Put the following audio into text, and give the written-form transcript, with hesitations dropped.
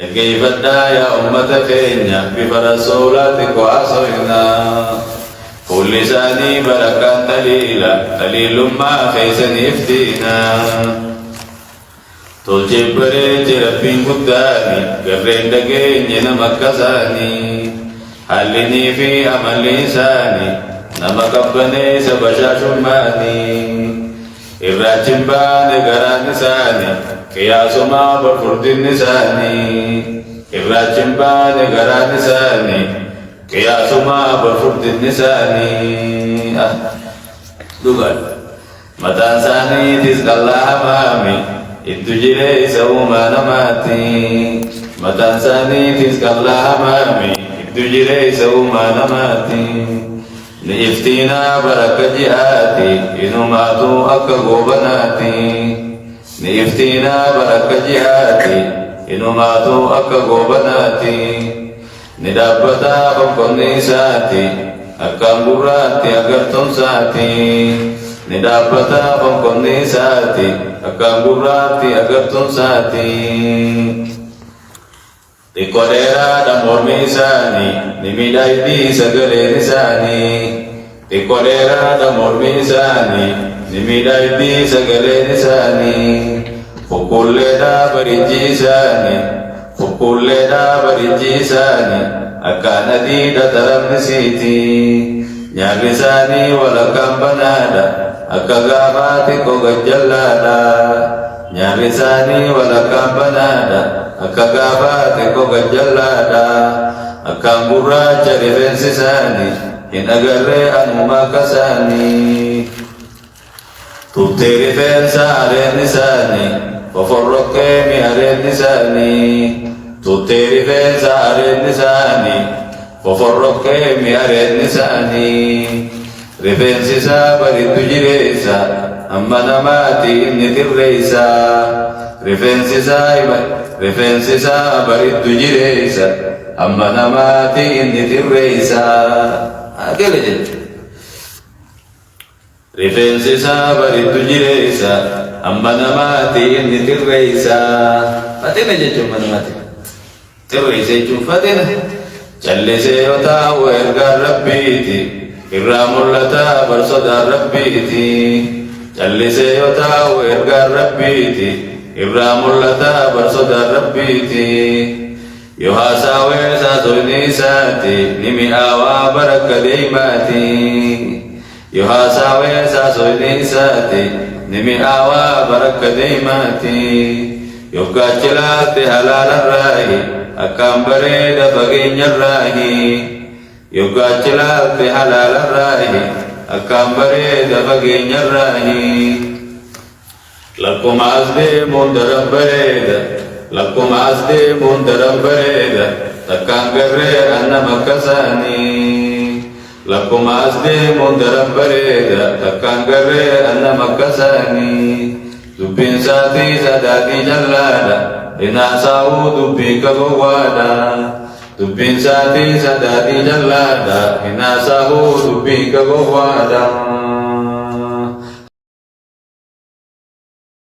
كيف يا أمة كينيا بفرسولاتك وعصرنا كل لساني بركات دليل ما خيسن يفتينا تلجي بريج ربين قدامي قرين دقين نمكساني حلني في عمل لساني نمكبني سبشاش ماني الراجم بان قران لساني قياس ما بفرد النساني الراجم بان قران لساني قياس ما بفرد النساني دوغال متى ساني تزق الله مامي الدجري سوما نماتي متى ساني تزق الله مامي الدجري سوما نماتي نفتينا بركة جهاتي إنو ماتو أكغو بناتي نفتينا بركة جهاتي إنو ماتو أكغو بناتي ندابتا بمكن ساتي أكام براتي أغرتم ساتي ندابتا بمكن ساتي أكام براتي أغرتم ساتي Tikodera dan mormi sani, nimidai di segala nisani. Tikodera dan mormi sani, nimidai di segala nisani. Fukuleda beriji sani, fukuleda beriji sani. Akan adi dataram nisiti, nyalisani walakam banada. Akagama tiko gajalada, nyalisani walakam banada. Akagabate ko gajalada akang buraja rifensisani in agarre anu makasani tutte rifensa arenisani foforroke mi arenisani tutte rifensa arenisani foforroke mi arenisani rifensisa baritu jiresa amma namati inni tirreisa rifensisa barittu jireessa amma namaati inni tirreessa akele jedhe rifensisa barittu jireessa amma namaati inni tirreessa fatina jechuun manamaati tirreessa jechuun fatina callisee yoo taa'u ergaa rabbiiti irraa mul'ata barsodaa rabbiiti callisee yoo taa'u ergaa rabbiiti irraa mul'ata barsodaa rabbiiti yoo haasaawee saasoyni isaati ni mi'aawaa barakka deemaati yoo haasaawee saasoyni isaati ni mi'aawaa barakka deemaati yoo gaachilaatti halaalarraahi akkaan bareeda fageenyarraahi yoo gaachilaatti halaalarraahi akkaan bareeda fageenyarraahi لكم عزدي مندرم بريدة لكم عزدي مندرم بريدة تكان قرر أنا مكساني لكم عزدي مندرم بريدة تكان قرر أنا مكساني دبين ساتي ساداتي جلالا إنا ساو دبي كغوالا دبين ساتي ساداتي جلالا إنا ساو دبي كغوالا